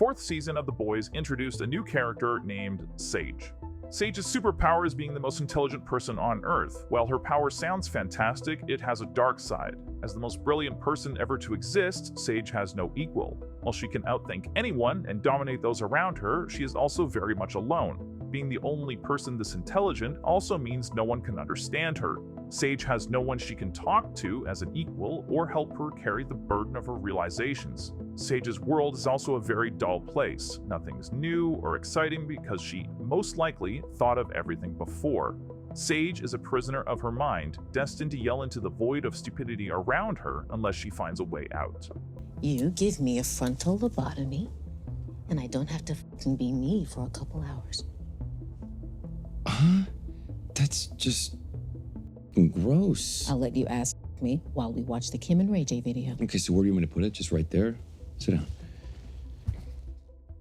fourth season of The Boys introduced a new character named Sage. Sage's superpower is being the most intelligent person on Earth. While her power sounds fantastic, it has a dark side. As the most brilliant person ever to exist, Sage has no equal. While she can outthink anyone and dominate those around her, she is also very much alone. Being the only person this intelligent also means no one can understand her. Sage has no one she can talk to as an equal or help her carry the burden of her realizations. Sage's world is also a very dull place. Nothing is new or exciting because she most likely thought of everything before. Sage is a prisoner of her mind, destined to yell into the void of stupidity around her unless she finds a way out. You give me a frontal lobotomy, and I don't have to f***ing be me for a couple hours. Huh? That's just gross. I'll let you ask me while we watch the Kim and Ray J video. Okay, so where do you want me to put it? Just right there? Sit down.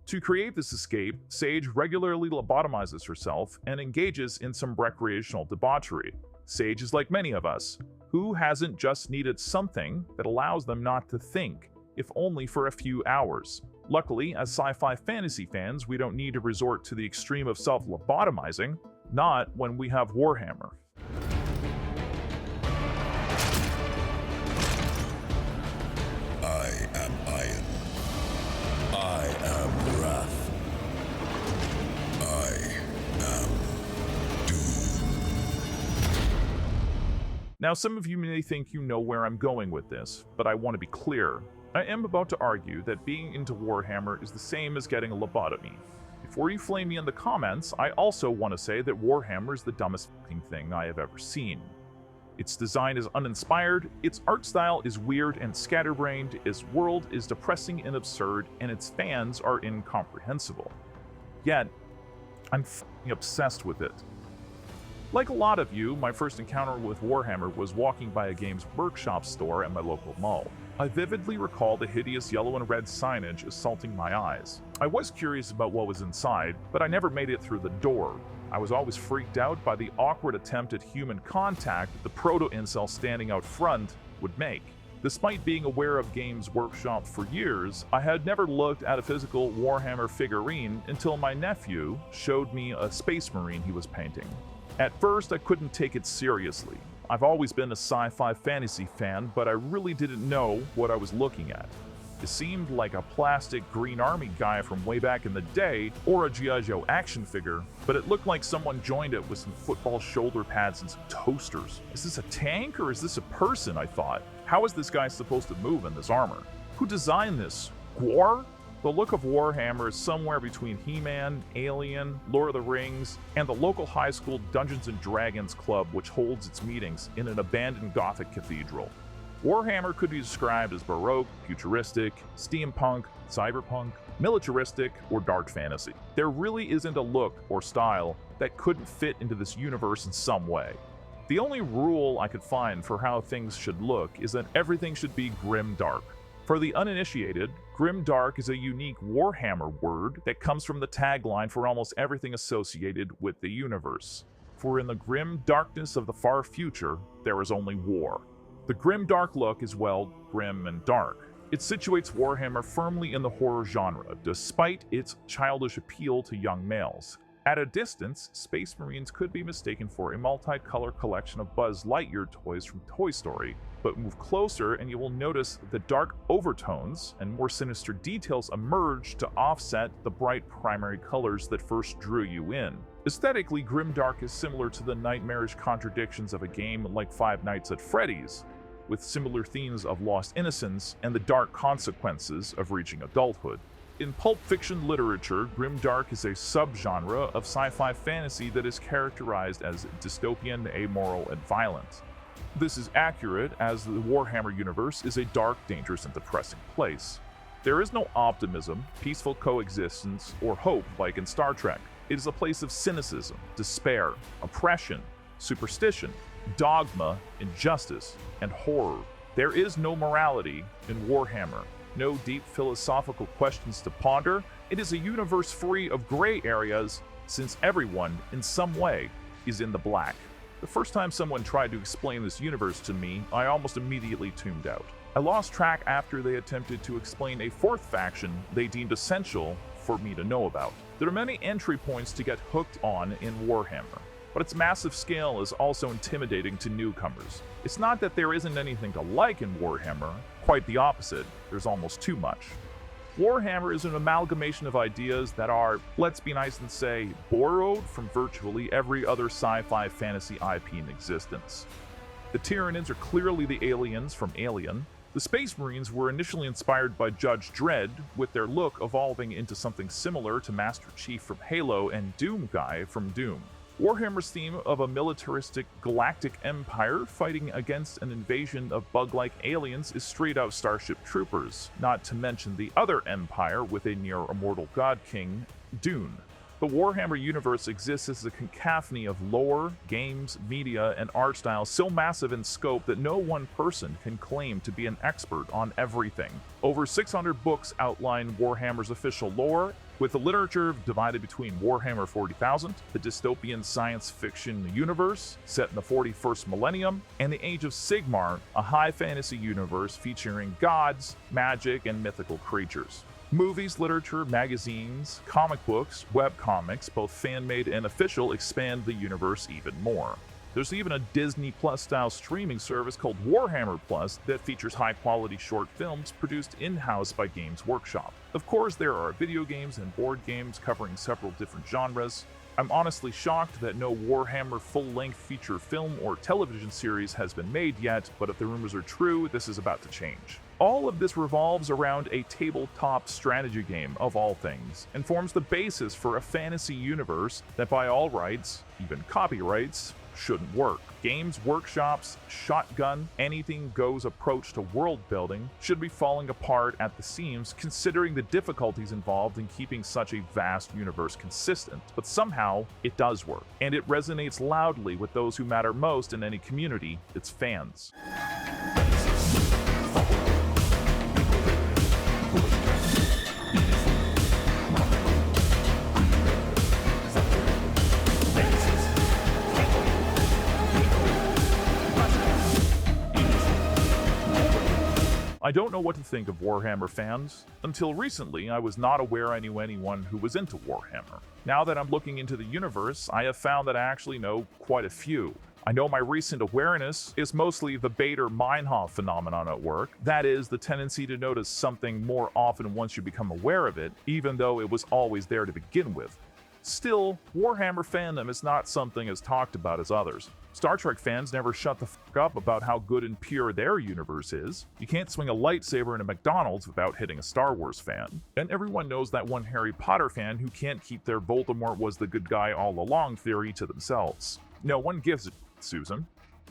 To create this escape, Sage regularly lobotomizes herself and engages in some recreational debauchery. Sage is like many of us. Who hasn't just needed something that allows them not to think, if only for a few hours? Luckily, as sci-fi fantasy fans, we don't need to resort to the extreme of self-lobotomizing, not when we have Warhammer. I am iron. I am wrath. I am doom. Now, some of you may think you know where I'm going with this, but I want to be clear. I am about to argue that being into Warhammer is the same as getting a lobotomy. Before you flame me in the comments, I also want to say that Warhammer is the dumbest fucking thing I have ever seen. Its design is uninspired, its art style is weird and scatterbrained, its world is depressing and absurd, and its fans are incomprehensible. Yet, I'm fucking obsessed with it. Like a lot of you, my first encounter with Warhammer was walking by a Games Workshop store at my local mall. I vividly recall the hideous yellow and red signage assaulting my eyes. I was curious about what was inside, but I never made it through the door. I was always freaked out by the awkward attempt at human contact the proto-incel standing out front would make. Despite being aware of Games Workshop for years, I had never looked at a physical Warhammer figurine until my nephew showed me a Space Marine he was painting. At first, I couldn't take it seriously. I've always been a sci-fi fantasy fan, but I really didn't know what I was looking at. It seemed like a plastic Green Army guy from way back in the day, or a G.I. Joe action figure, but it looked like someone joined it with some football shoulder pads and some toasters. Is this a tank or is this a person, I thought? How is this guy supposed to move in this armor? Who designed this? Gwar? The look of Warhammer is somewhere between He-Man, Alien, Lord of the Rings, and the local high school Dungeons & Dragons club which holds its meetings in an abandoned Gothic cathedral. Warhammer could be described as baroque, futuristic, steampunk, cyberpunk, militaristic, or dark fantasy. There really isn't a look or style that couldn't fit into this universe in some way. The only rule I could find for how things should look is that everything should be grimdark. For the uninitiated, Grimdark is a unique Warhammer word that comes from the tagline for almost everything associated with the universe. For in the grim darkness of the far future, there is only war. The grimdark look is, well, grim and dark. It situates Warhammer firmly in the horror genre, despite its childish appeal to young males. At a distance, Space Marines could be mistaken for a multicolor collection of Buzz Lightyear toys from Toy Story, but move closer and you will notice the dark overtones and more sinister details emerge to offset the bright primary colors that first drew you in. Aesthetically, Grimdark is similar to the nightmarish contradictions of a game like Five Nights at Freddy's, with similar themes of lost innocence and the dark consequences of reaching adulthood. In pulp fiction literature, Grimdark is a subgenre of sci-fi fantasy that is characterized as dystopian, amoral, and violent. This is accurate, as the Warhammer universe is a dark, dangerous, and depressing place. There is no optimism, peaceful coexistence, or hope like in Star Trek. It is a place of cynicism, despair, oppression, superstition, dogma, injustice, and horror. There is no morality in Warhammer, no deep philosophical questions to ponder. It is a universe free of gray areas, since everyone, in some way, is in the black. The first time someone tried to explain this universe to me, I almost immediately tuned out. I lost track after they attempted to explain a fourth faction they deemed essential for me to know about. There are many entry points to get hooked on in Warhammer, but its massive scale is also intimidating to newcomers. It's not that there isn't anything to like in Warhammer, quite the opposite, there's almost too much. Warhammer is an amalgamation of ideas that are, let's be nice and say, borrowed from virtually every other sci-fi fantasy IP in existence. The Tyranids are clearly the aliens from Alien. The Space Marines were initially inspired by Judge Dredd, with their look evolving into something similar to Master Chief from Halo and Doom Guy from Doom. Warhammer's theme of a militaristic galactic empire fighting against an invasion of bug-like aliens is straight out Starship Troopers, not to mention the other empire with a near-immortal god king, Dune. The Warhammer universe exists as a cacophony of lore, games, media, and art styles so massive in scope that no one person can claim to be an expert on everything. Over 600 books outline Warhammer's official lore, with the literature divided between Warhammer 40,000, the dystopian science fiction universe set in the 41st millennium, and the Age of Sigmar, a high fantasy universe featuring gods, magic, and mythical creatures. Movies, literature, magazines, comic books, webcomics, both fan-made and official, expand the universe even more. There's even a Disney Plus style streaming service called Warhammer Plus that features high-quality short films produced in-house by Games Workshop. Of course, there are video games and board games covering several different genres. I'm honestly shocked that no Warhammer full-length feature film or television series has been made yet, but if the rumors are true, this is about to change. All of this revolves around a tabletop strategy game, of all things, and forms the basis for a fantasy universe that by all rights, even copyrights, shouldn't work. Games Workshop's shotgun, anything-goes approach to world building should be falling apart at the seams considering the difficulties involved in keeping such a vast universe consistent. But somehow, it does work, and it resonates loudly with those who matter most in any community, its fans. I don't know what to think of Warhammer fans. Until recently, I was not aware I knew anyone who was into Warhammer. Now that I'm looking into the universe, I have found that I actually know quite a few. I know my recent awareness is mostly the Bader-Meinhof phenomenon at work. That is, the tendency to notice something more often once you become aware of it, even though it was always there to begin with. Still, Warhammer fandom is not something as talked about as others. Star Trek fans never shut the fuck up about how good and pure their universe is. You can't swing a lightsaber in a McDonald's without hitting a Star Wars fan. And everyone knows that one Harry Potter fan who can't keep their Voldemort was the good guy all along theory to themselves. No one gives a Susan.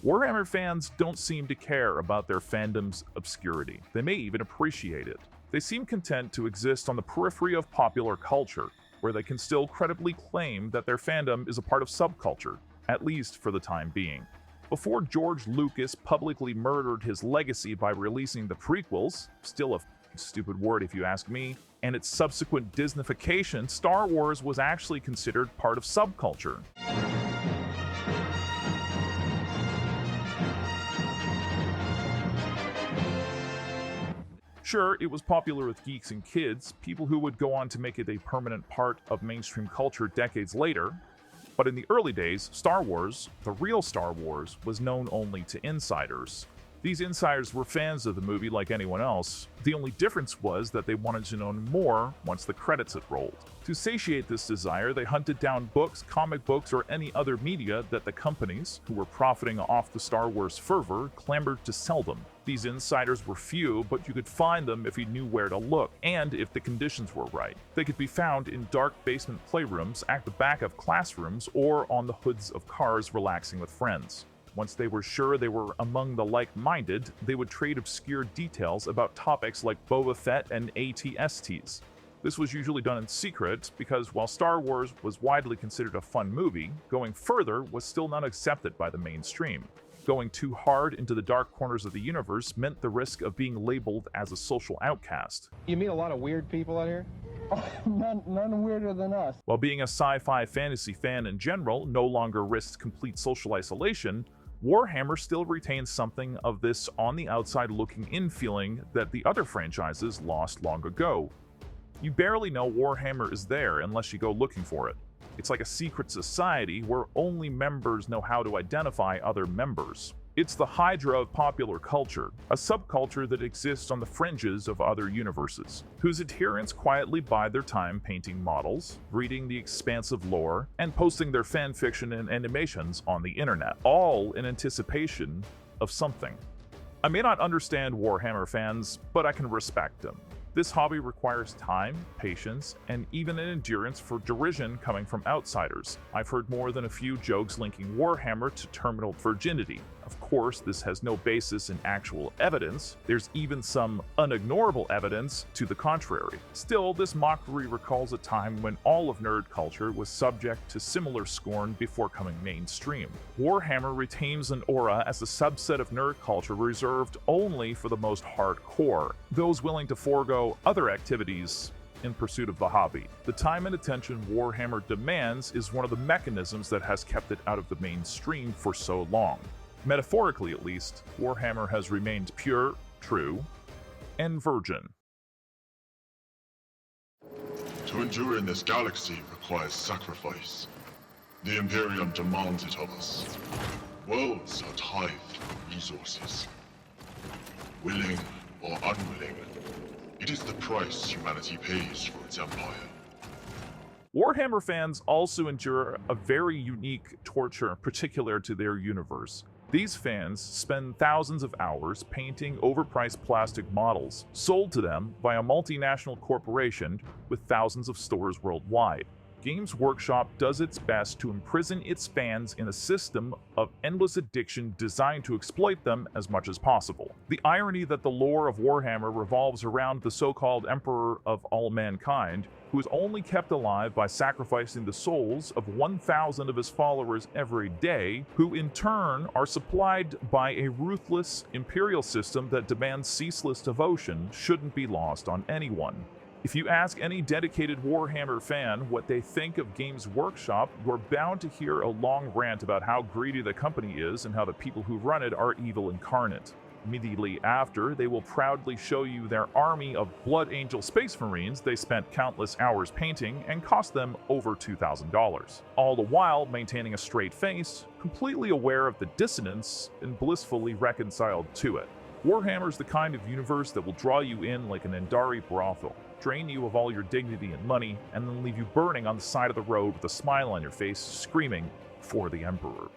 Warhammer fans don't seem to care about their fandom's obscurity. They may even appreciate it. They seem content to exist on the periphery of popular culture, where they can still credibly claim that their fandom is a part of subculture, at least for the time being. Before George Lucas publicly murdered his legacy by releasing the prequels, still a stupid word if you ask me, and its subsequent Disneyfication, Star Wars was actually considered part of subculture. Sure, it was popular with geeks and kids, people who would go on to make it a permanent part of mainstream culture decades later, but in the early days, Star Wars, the real Star Wars, was known only to insiders. These insiders were fans of the movie like anyone else. The only difference was that they wanted to know more once the credits had rolled. To satiate this desire, they hunted down books, comic books, or any other media that the companies, who were profiting off the Star Wars fervor, clamored to sell them. These insiders were few, but you could find them if you knew where to look, and if the conditions were right. They could be found in dark basement playrooms, at the back of classrooms, or on the hoods of cars relaxing with friends. Once they were sure they were among the like-minded, they would trade obscure details about topics like Boba Fett and ATSTs. This was usually done in secret, because while Star Wars was widely considered a fun movie, going further was still not accepted by the mainstream. Going too hard into the dark corners of the universe meant the risk of being labeled as a social outcast. You meet a lot of weird people out here? None weirder than us. While being a sci-fi fantasy fan in general no longer risks complete social isolation, Warhammer still retains something of this on the outside looking in feeling that the other franchises lost long ago. You barely know Warhammer is there unless you go looking for it. It's like a secret society where only members know how to identify other members. It's the Hydra of popular culture, a subculture that exists on the fringes of other universes, whose adherents quietly bide their time painting models, reading the expansive lore, and posting their fanfiction and animations on the internet, all in anticipation of something. I may not understand Warhammer fans, but I can respect them. This hobby requires time, patience, and even an endurance for derision coming from outsiders. I've heard more than a few jokes linking Warhammer to terminal virginity. Of course, this has no basis in actual evidence. There's even some unignorable evidence to the contrary. Still, this mockery recalls a time when all of nerd culture was subject to similar scorn before coming mainstream. Warhammer retains an aura as a subset of nerd culture reserved only for the most hardcore, those willing to forego other activities in pursuit of the hobby. The time and attention Warhammer demands is one of the mechanisms that has kept it out of the mainstream for so long. Metaphorically, at least, Warhammer has remained pure, true, and virgin. To endure in this galaxy requires sacrifice. The Imperium demands it of us. Worlds are tithed with resources. Willing or unwilling, it is the price humanity pays for its empire. Warhammer fans also endure a very unique torture particular to their universe. These fans spend thousands of hours painting overpriced plastic models, sold to them by a multinational corporation with thousands of stores worldwide. Games Workshop does its best to imprison its fans in a system of endless addiction designed to exploit them as much as possible. The irony that the lore of Warhammer revolves around the so-called Emperor of all mankind, who is only kept alive by sacrificing the souls of 1,000 of his followers every day, who in turn are supplied by a ruthless imperial system that demands ceaseless devotion, shouldn't be lost on anyone. If you ask any dedicated Warhammer fan what they think of Games Workshop, you're bound to hear a long rant about how greedy the company is and how the people who run it are evil incarnate. Immediately after, they will proudly show you their army of Blood Angel Space Marines they spent countless hours painting and cost them over $2,000. All the while maintaining a straight face, completely aware of the dissonance and blissfully reconciled to it. Warhammer's the kind of universe that will draw you in like an Andari brothel, drain you of all your dignity and money, and then leave you burning on the side of the road with a smile on your face, screaming, "For the Emperor."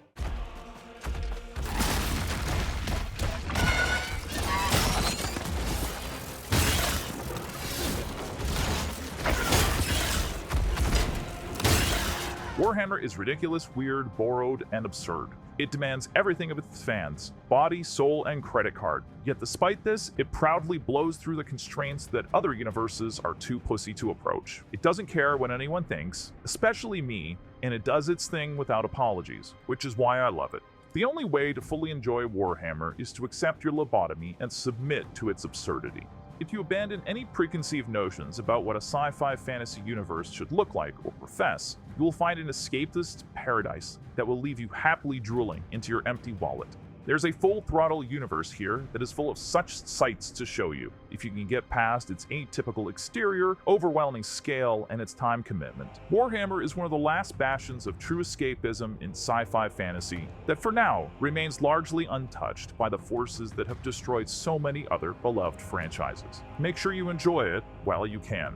Warhammer is ridiculous, weird, borrowed, and absurd. It demands everything of its fans, body, soul, and credit card. Yet despite this, it proudly blows through the constraints that other universes are too pussy to approach. It doesn't care what anyone thinks, especially me, and it does its thing without apologies, which is why I love it. The only way to fully enjoy Warhammer is to accept your lobotomy and submit to its absurdity. If you abandon any preconceived notions about what a sci-fi fantasy universe should look like or profess, you will find an escapist paradise that will leave you happily drooling into your empty wallet. There's a full-throttle universe here that is full of such sights to show you, if you can get past its atypical exterior, overwhelming scale, and its time commitment. Warhammer is one of the last bastions of true escapism in sci-fi fantasy that for now remains largely untouched by the forces that have destroyed so many other beloved franchises. Make sure you enjoy it while you can.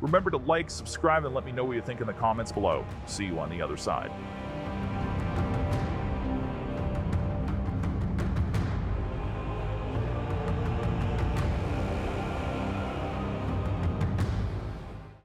Remember to like, subscribe, and let me know what you think in the comments below. See you on the other side.